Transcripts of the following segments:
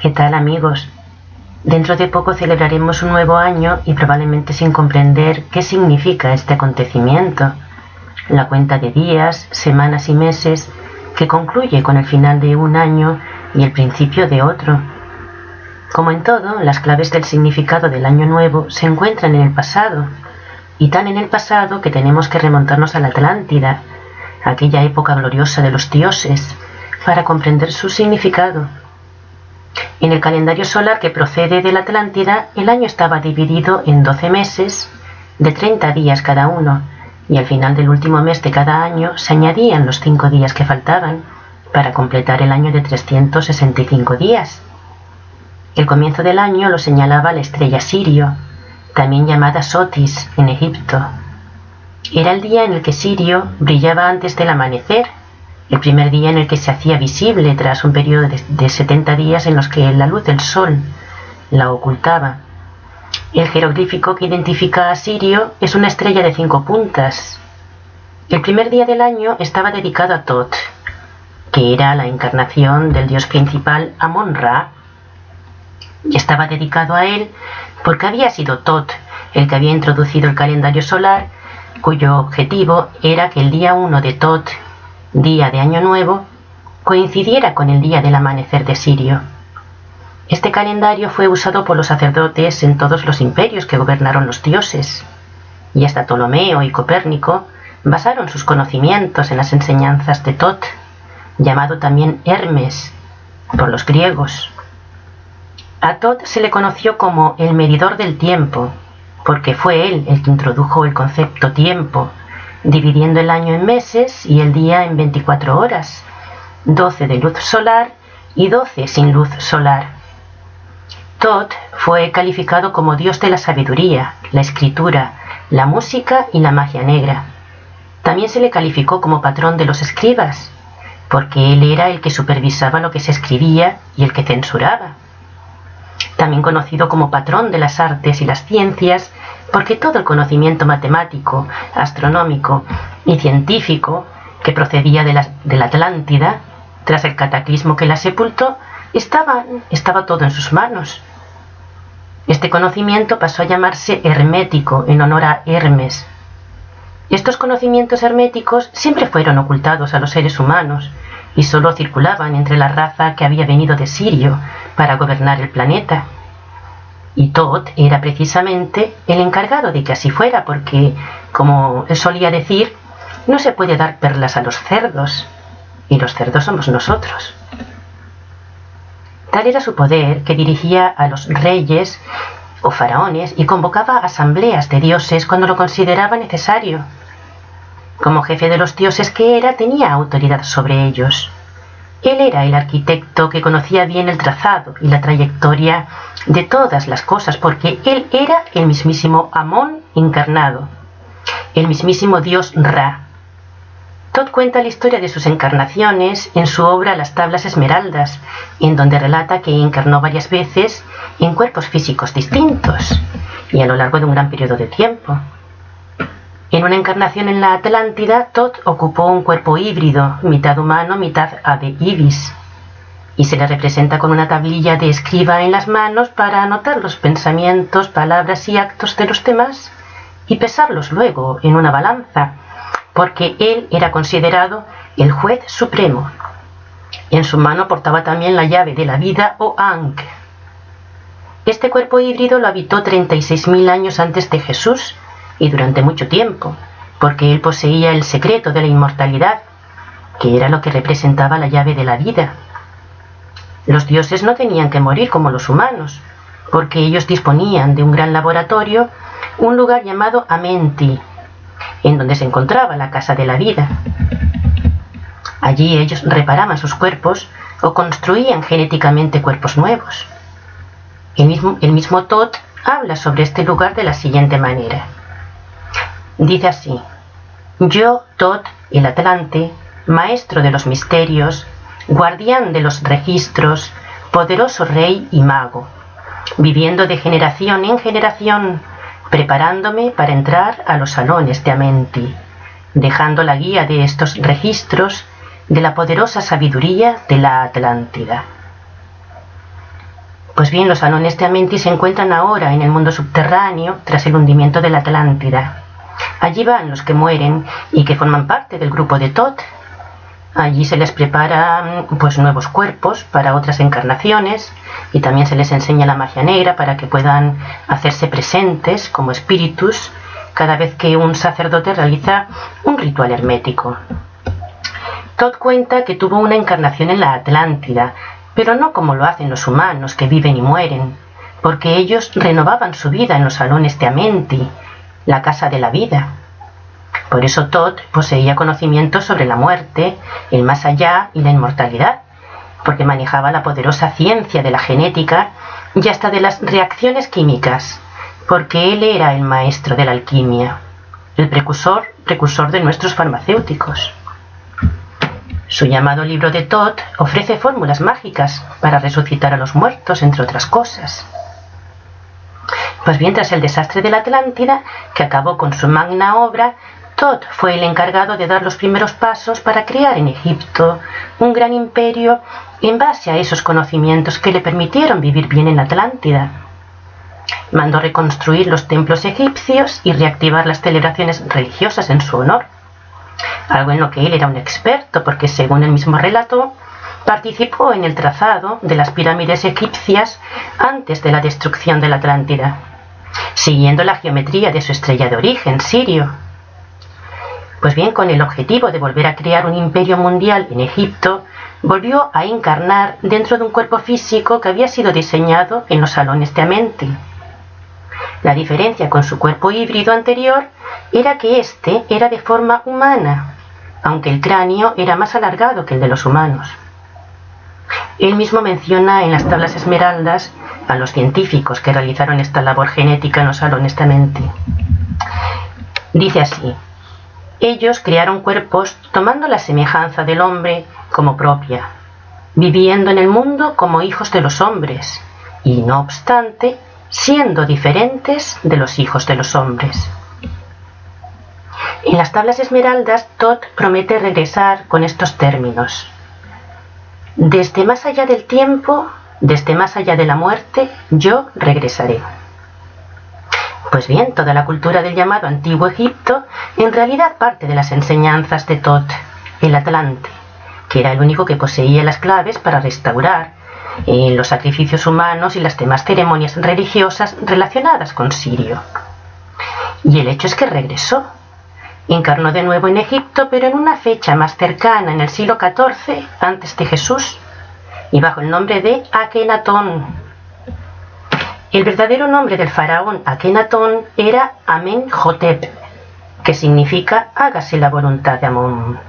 ¿Qué tal, amigos? Dentro de poco celebraremos un nuevo año y probablemente sin comprender qué significa este acontecimiento, la cuenta de días, semanas y meses que concluye con el final de un año y el principio de otro. Como en todo, las claves del significado del año nuevo se encuentran en el pasado, y tan en el pasado que tenemos que remontarnos a la Atlántida, aquella época gloriosa de los dioses, para comprender su significado. En el calendario solar que procede de la Atlántida, el año estaba dividido en 12 meses, de 30 días cada uno, y al final del último mes de cada año se añadían los 5 días que faltaban, para completar el año de 365 días. El comienzo del año lo señalaba la estrella Sirio, también llamada Sotis en Egipto. Era el día en el que Sirio brillaba antes del amanecer, el primer día en el que se hacía visible tras un periodo de 70 días en los que la luz del sol la ocultaba. El jeroglífico que identifica a Sirio es una estrella de 5 puntas. El primer día del año estaba dedicado a Tot, que era la encarnación del dios principal Amon-Ra, y estaba dedicado a él porque había sido Tot el que había introducido el calendario solar, cuyo objetivo era que el día 1 de Tot, día de Año Nuevo, coincidiera con el día del amanecer de Sirio. Este calendario fue usado por los sacerdotes en todos los imperios que gobernaron los dioses, y hasta Ptolomeo y Copérnico basaron sus conocimientos en las enseñanzas de Tot, llamado también Hermes por los griegos. A Tot se le conoció como el medidor del tiempo, porque fue él el que introdujo el concepto tiempo, dividiendo el año en meses y el día en 24 horas, 12 de luz solar y 12 sin luz solar. Tot fue calificado como dios de la sabiduría, la escritura, la música y la magia negra. También se le calificó como patrón de los escribas, porque él era el que supervisaba lo que se escribía y el que censuraba. También conocido como patrón de las artes y las ciencias, porque todo el conocimiento matemático, astronómico y científico que procedía de la Atlántida, tras el cataclismo que la sepultó, estaba todo en sus manos. Este conocimiento pasó a llamarse hermético en honor a Hermes. Estos conocimientos herméticos siempre fueron ocultados a los seres humanos y solo circulaban entre la raza que había venido de Sirio para gobernar el planeta. Y Tot era precisamente el encargado de que así fuera, porque, como él solía decir, no se puede dar perlas a los cerdos, y los cerdos somos nosotros. Tal era su poder que dirigía a los reyes o faraones y convocaba asambleas de dioses cuando lo consideraba necesario. Como jefe de los dioses que era, tenía autoridad sobre ellos. Él era el arquitecto que conocía bien el trazado y la trayectoria de todas las cosas, porque él era el mismísimo Amón encarnado, el mismísimo dios Ra. Tot cuenta la historia de sus encarnaciones en su obra Las Tablas Esmeraldas, en donde relata que encarnó varias veces en cuerpos físicos distintos y a lo largo de un gran periodo de tiempo. En una encarnación en la Atlántida, Tot ocupó un cuerpo híbrido, mitad humano, mitad ave ibis, y se le representa con una tablilla de escriba en las manos para anotar los pensamientos, palabras y actos de los demás y pesarlos luego en una balanza, porque él era considerado el juez supremo. En su mano portaba también la llave de la vida o Ankh. Este cuerpo híbrido lo habitó 36.000 años antes de Jesús, y durante mucho tiempo, porque él poseía el secreto de la inmortalidad, que era lo que representaba la llave de la vida. Los dioses no tenían que morir como los humanos, porque ellos disponían de un gran laboratorio, un lugar llamado Amenti, en donde se encontraba la casa de la vida. Allí ellos reparaban sus cuerpos o construían genéticamente cuerpos nuevos. El mismo Tot habla sobre este lugar de la siguiente manera. Dice así: yo, Tot, el Atlante, maestro de los misterios, guardián de los registros, poderoso rey y mago, viviendo de generación en generación, preparándome para entrar a los salones de Amenti, dejando la guía de estos registros de la poderosa sabiduría de la Atlántida. Pues bien, los salones de Amenti se encuentran ahora en el mundo subterráneo tras el hundimiento de la Atlántida. Allí van los que mueren y que forman parte del grupo de Thoth. Allí se les preparan nuevos cuerpos para otras encarnaciones y también se les enseña la magia negra para que puedan hacerse presentes como espíritus cada vez que un sacerdote realiza un ritual hermético. Thoth cuenta que tuvo una encarnación en la Atlántida, pero no como lo hacen los humanos que viven y mueren, porque ellos renovaban su vida en los salones de Amenti, la casa de la vida. Por eso Thoth poseía conocimientos sobre la muerte, el más allá y la inmortalidad, porque manejaba la poderosa ciencia de la genética y hasta de las reacciones químicas, porque él era el maestro de la alquimia, el precursor de nuestros farmacéuticos. Su llamado libro de Thoth ofrece fórmulas mágicas para resucitar a los muertos, entre otras cosas. Pues bien, tras el desastre de la Atlántida, que acabó con su magna obra, Thoth fue el encargado de dar los primeros pasos para crear en Egipto un gran imperio en base a esos conocimientos que le permitieron vivir bien en la Atlántida. Mandó reconstruir los templos egipcios y reactivar las celebraciones religiosas en su honor, algo en lo que él era un experto porque, según él mismo relató, participó en el trazado de las pirámides egipcias antes de la destrucción de la Atlántida, siguiendo la geometría de su estrella de origen, Sirio. Pues bien, con el objetivo de volver a crear un imperio mundial en Egipto, volvió a encarnar dentro de un cuerpo físico que había sido diseñado en los salones de Amenti. La diferencia con su cuerpo híbrido anterior era que éste era de forma humana, aunque el cráneo era más alargado que el de los humanos. Él mismo menciona en las tablas esmeraldas a los científicos que realizaron esta labor genética en los salones de Amenti. Dice así: ellos crearon cuerpos tomando la semejanza del hombre como propia, viviendo en el mundo como hijos de los hombres, y no obstante, siendo diferentes de los hijos de los hombres. En las tablas esmeraldas, Thoth promete regresar con estos términos: desde más allá del tiempo, desde más allá de la muerte, yo regresaré. Pues bien, toda la cultura del llamado Antiguo Egipto en realidad parte de las enseñanzas de Thoth, el Atlante, que era el único que poseía las claves para restaurar los sacrificios humanos y las demás ceremonias religiosas relacionadas con Sirio. Y el hecho es que regresó. Encarnó de nuevo en Egipto, pero en una fecha más cercana, en el siglo XIV antes de Jesús, y bajo el nombre de Akenatón. El verdadero nombre del faraón Akenatón era Amenhotep, que significa hágase la voluntad de Amón.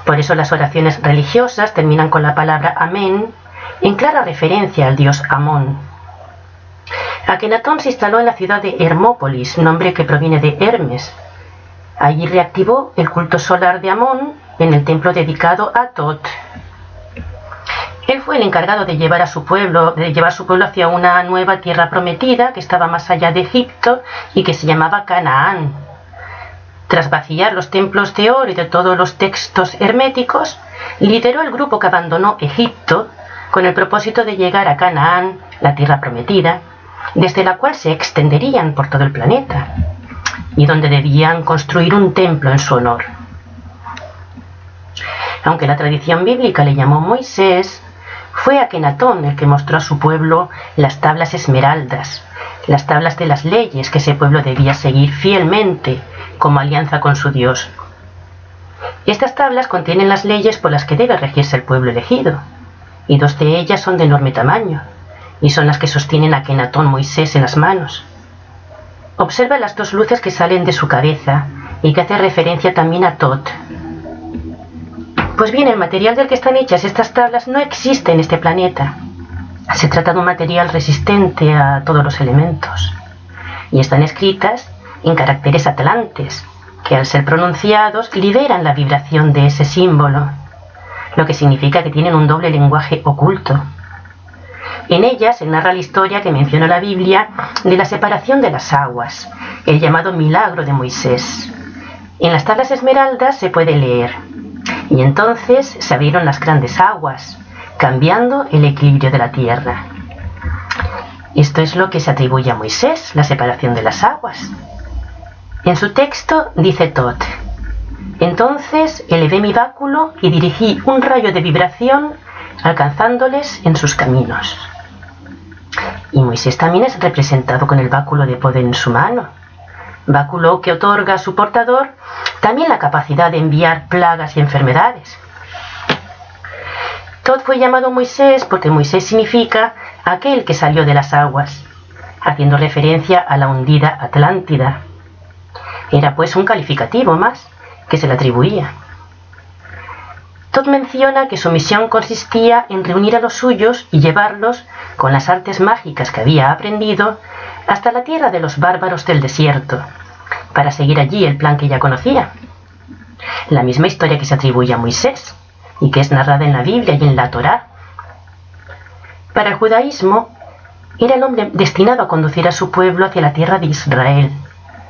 Por eso las oraciones religiosas terminan con la palabra Amén, en clara referencia al dios Amón. Akenatón se instaló en la ciudad de Hermópolis, nombre que proviene de Hermes. Allí reactivó el culto solar de Amón en el templo dedicado a Thoth. Él fue el encargado de llevar su pueblo hacia una nueva tierra prometida que estaba más allá de Egipto y que se llamaba Canaán. Tras vaciar los templos de oro y de todos los textos herméticos, lideró el grupo que abandonó Egipto con el propósito de llegar a Canaán, la tierra prometida, desde la cual se extenderían por todo el planeta, y donde debían construir un templo en su honor. Aunque la tradición bíblica le llamó Moisés, fue Akenatón el que mostró a su pueblo las tablas esmeraldas, las tablas de las leyes que ese pueblo debía seguir fielmente como alianza con su Dios. Estas tablas contienen las leyes por las que debe regirse el pueblo elegido, y dos de ellas son de enorme tamaño, y son las que sostienen Akenatón Moisés en las manos. Observa las dos luces que salen de su cabeza y que hace referencia también a Thoth. Pues bien, el material del que están hechas estas tablas no existe en este planeta. Se trata de un material resistente a todos los elementos, y están escritas en caracteres atlantes, que al ser pronunciados liberan la vibración de ese símbolo, lo que significa que tienen un doble lenguaje oculto. En ellas se narra la historia que menciona la Biblia de la separación de las aguas, el llamado milagro de Moisés. En las tablas esmeraldas se puede leer: y entonces se abrieron las grandes aguas, cambiando el equilibrio de la tierra. Esto es lo que se atribuye a Moisés, la separación de las aguas. En su texto dice Toth: entonces elevé mi báculo y dirigí un rayo de vibración alcanzándoles en sus caminos. Y Moisés también es representado con el báculo de poder en su mano, báculo que otorga a su portador también la capacidad de enviar plagas y enfermedades. Toth fue llamado Moisés porque Moisés significa aquel que salió de las aguas, haciendo referencia a la hundida Atlántida. Era pues un calificativo más que se le atribuía. Toth menciona que su misión consistía en reunir a los suyos y llevarlos, con las artes mágicas que había aprendido, hasta la tierra de los bárbaros del desierto, para seguir allí el plan que ya conocía. La misma historia que se atribuye a Moisés, y que es narrada en la Biblia y en la Torá. Para el judaísmo, era el hombre destinado a conducir a su pueblo hacia la tierra de Israel,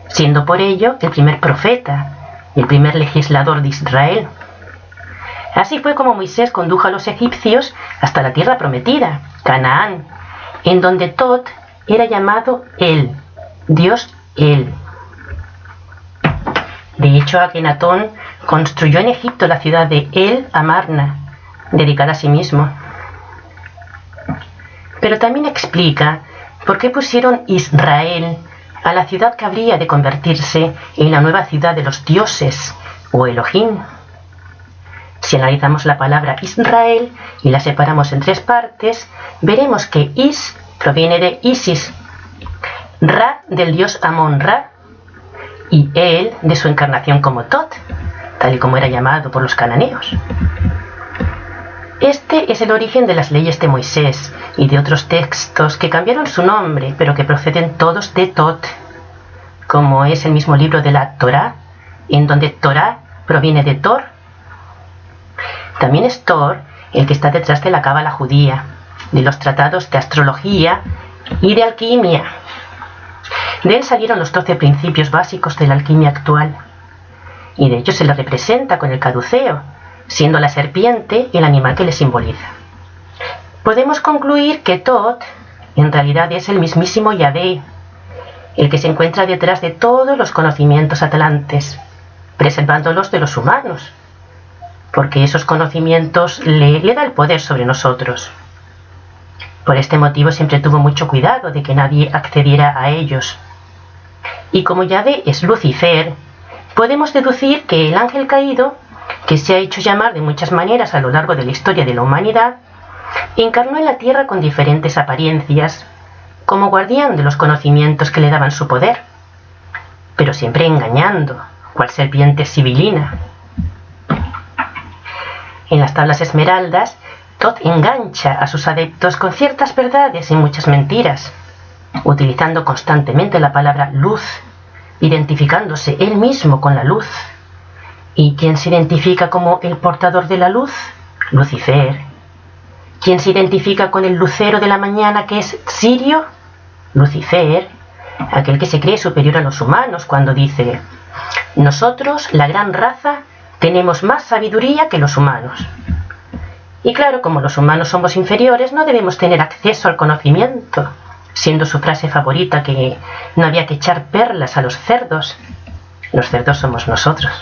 siendo por ello el primer profeta y el primer legislador de Israel. Así fue como Moisés condujo a los egipcios hasta la tierra prometida, Canaán, en donde Toth era llamado El, Dios El. De hecho, Akenatón construyó en Egipto la ciudad de El Amarna, dedicada a sí mismo. Pero también explica por qué pusieron Israel a la ciudad que habría de convertirse en la nueva ciudad de los dioses, o Elohim. Si analizamos la palabra Israel y la separamos en tres partes, veremos que Is proviene de Isis, Ra del dios Amon-Ra, y El de su encarnación como Toth, tal y como era llamado por los cananeos. Este es el origen de las leyes de Moisés y de otros textos que cambiaron su nombre, pero que proceden todos de Toth, como es el mismo libro de la Torá, en donde Torá proviene de Tor. También es Tor el que está detrás de la cábala judía, de los tratados de astrología y de alquimia. De él salieron los 12 principios básicos de la alquimia actual, y de hecho se le representa con el caduceo, siendo la serpiente el animal que le simboliza. Podemos concluir que Toth en realidad es el mismísimo Yahvé, el que se encuentra detrás de todos los conocimientos atlantes, preservándolos de los humanos, porque esos conocimientos le da el poder sobre nosotros. Por este motivo siempre tuvo mucho cuidado de que nadie accediera a ellos. Y como Yahvé es Lucifer, podemos deducir que el ángel caído, que se ha hecho llamar de muchas maneras a lo largo de la historia de la humanidad, encarnó en la tierra con diferentes apariencias, como guardián de los conocimientos que le daban su poder, pero siempre engañando, cual serpiente sibilina. En las tablas esmeraldas, Toth engancha a sus adeptos con ciertas verdades y muchas mentiras, utilizando constantemente la palabra luz, identificándose él mismo con la luz. ¿Y quién se identifica como el portador de la luz? Lucifer. ¿Quién se identifica con el lucero de la mañana, que es Sirio? Lucifer, aquel que se cree superior a los humanos cuando dice: nosotros, la gran raza, tenemos más sabiduría que los humanos. Y claro, como los humanos somos inferiores, no debemos tener acceso al conocimiento, siendo su frase favorita que no había que echar perlas a los cerdos. Los cerdos somos nosotros.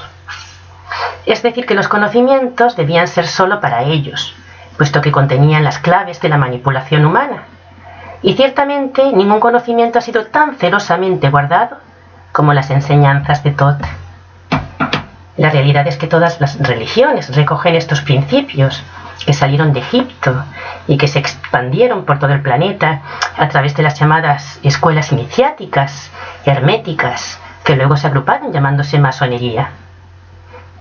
Es decir, que los conocimientos debían ser solo para ellos, puesto que contenían las claves de la manipulación humana. Y ciertamente ningún conocimiento ha sido tan celosamente guardado como las enseñanzas de Toth. La realidad es que todas las religiones recogen estos principios que salieron de Egipto y que se expandieron por todo el planeta a través de las llamadas escuelas iniciáticas, herméticas, que luego se agruparon llamándose masonería.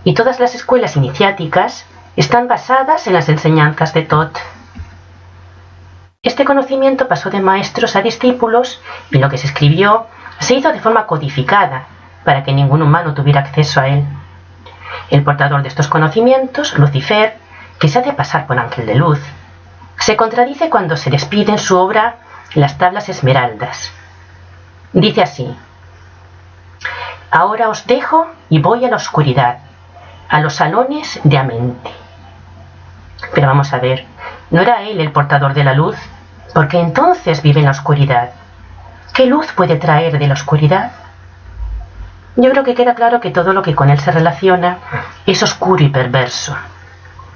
Y todas las escuelas iniciáticas están basadas en las enseñanzas de Toth. Este conocimiento pasó de maestros a discípulos y lo que se escribió se hizo de forma codificada para que ningún humano tuviera acceso a él. El portador de estos conocimientos, Lucifer, que se hace pasar por ángel de luz, se contradice cuando se despide en su obra Las tablas esmeraldas. Dice así: ahora os dejo y voy a la oscuridad, a los salones de Amente. Pero vamos a ver, ¿no era él el portador de la luz? porque entonces vive en la oscuridad. ¿Qué luz puede traer de la oscuridad? Yo creo que queda claro que todo lo que con él se relaciona es oscuro y perverso.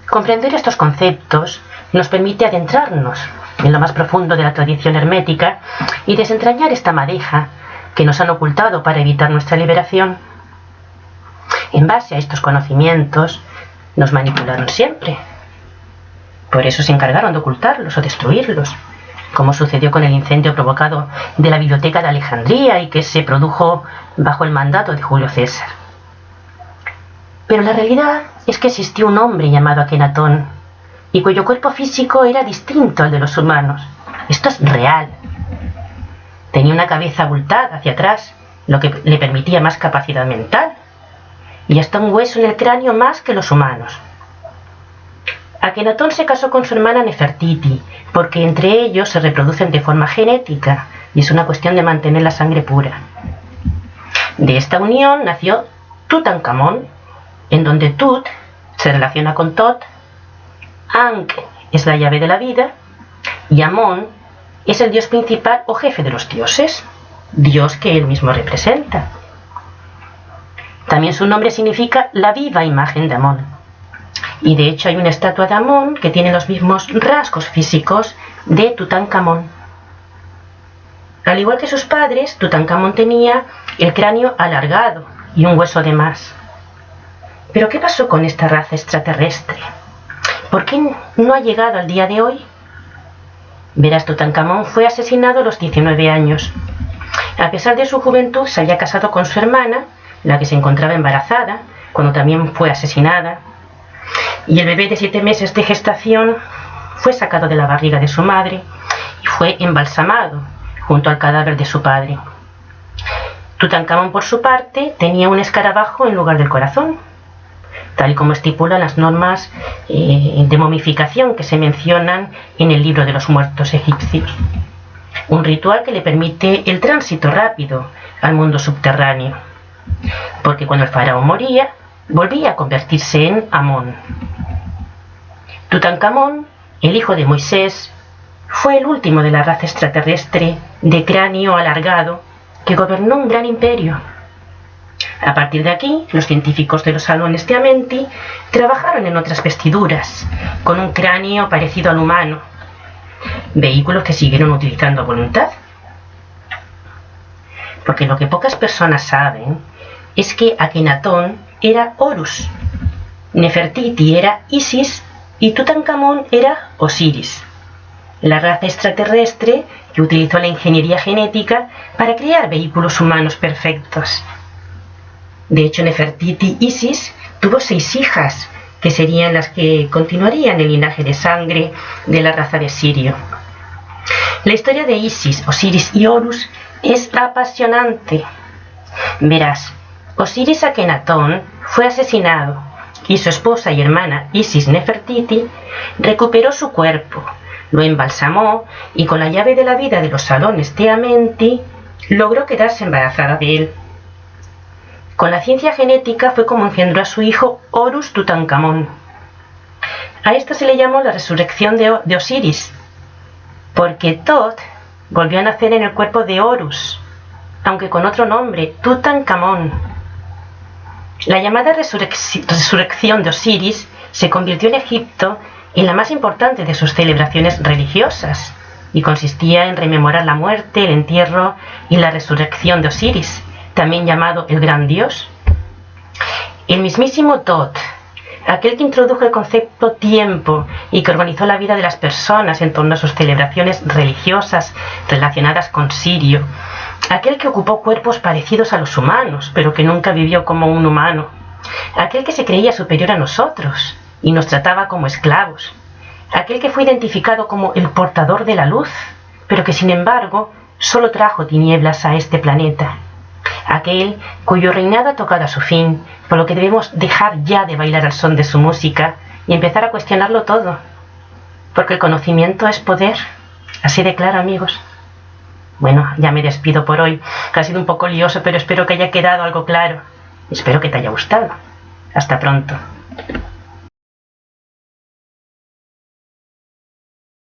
Comprender estos conceptos nos permite adentrarnos en lo más profundo de la tradición hermética y desentrañar esta madeja que nos han ocultado para evitar nuestra liberación. En base a estos conocimientos, nos manipularon siempre. Por eso se encargaron de ocultarlos o destruirlos, como sucedió con el incendio provocado de la biblioteca de Alejandría y que se produjo bajo el mandato de Julio César. Pero la realidad es que existió un hombre llamado Akenatón y cuyo cuerpo físico era distinto al de los humanos. Esto es real. Tenía una cabeza abultada hacia atrás, lo que le permitía más capacidad mental, y hasta un hueso en el cráneo más que los humanos. Akenatón se casó con su hermana Nefertiti, porque entre ellos se reproducen de forma genética, y es una cuestión de mantener la sangre pura. De esta unión nació Tutankamón, en donde Tut se relaciona con Tot, Ankh es la llave de la vida, y Amón es el dios principal o jefe de los dioses, dios que él mismo representa. También su nombre significa la viva imagen de Amón. Y de hecho hay una estatua de Amón que tiene los mismos rasgos físicos de Tutankamón. Al igual que sus padres, Tutankamón tenía el cráneo alargado y un hueso de más. ¿Pero qué pasó con esta raza extraterrestre? ¿Por qué no ha llegado al día de hoy? Verás, Tutankamón fue asesinado a los 19 años. A pesar de su juventud, se había casado con su hermana, la que se encontraba embarazada, cuando también fue asesinada. Y el bebé de 7 meses de gestación fue sacado de la barriga de su madre y fue embalsamado junto al cadáver de su padre. Tutankamón, por su parte, tenía un escarabajo en lugar del corazón, tal y como estipulan las normas de momificación que se mencionan en el libro de los muertos egipcios. Un ritual que le permite el tránsito rápido al mundo subterráneo, porque cuando el faraón moría, volvía a convertirse en Amón. Tutankamón, el hijo de Moisés, fue el último de la raza extraterrestre de cráneo alargado que gobernó un gran imperio. A partir de aquí, los científicos de los salones de Amenti trabajaron en otras vestiduras, con un cráneo parecido al humano, vehículos que siguieron utilizando a voluntad. Porque lo que pocas personas saben es que Akenatón era Horus, Nefertiti era Isis y Tutankamón era Osiris, la raza extraterrestre que utilizó la ingeniería genética para crear vehículos humanos perfectos. De hecho, Nefertiti Isis tuvo 6 hijas, que serían las que continuarían el linaje de sangre de la raza de Sirio. La historia de Isis, Osiris y Horus es apasionante. Verás, Osiris Akenatón fue asesinado y su esposa y hermana Isis Nefertiti recuperó su cuerpo, lo embalsamó y con la llave de la vida de los salones de Amenti logró quedarse embarazada de él. Con la ciencia genética fue como engendró a su hijo Horus Tutankamón. A esto se le llamó la resurrección de Osiris, porque Tot volvió a nacer en el cuerpo de Horus, aunque con otro nombre, Tutankamón. La llamada resurrección de Osiris se convirtió en Egipto en la más importante de sus celebraciones religiosas y consistía en rememorar la muerte, el entierro y la resurrección de Osiris, también llamado el Gran Dios. El mismísimo Tot, aquel que introdujo el concepto tiempo y que organizó la vida de las personas en torno a sus celebraciones religiosas relacionadas con Sirio, aquel que ocupó cuerpos parecidos a los humanos, pero que nunca vivió como un humano, aquel que se creía superior a nosotros y nos trataba como esclavos, aquel que fue identificado como el portador de la luz, pero que sin embargo solo trajo tinieblas a este planeta, aquel cuyo reinado ha tocado a su fin, por lo que debemos dejar ya de bailar al son de su música y empezar a cuestionarlo todo, porque el conocimiento es poder, así de claro, amigos. Bueno, ya me despido por hoy, que ha sido un poco lioso, pero espero que haya quedado algo claro. Espero que te haya gustado. Hasta pronto.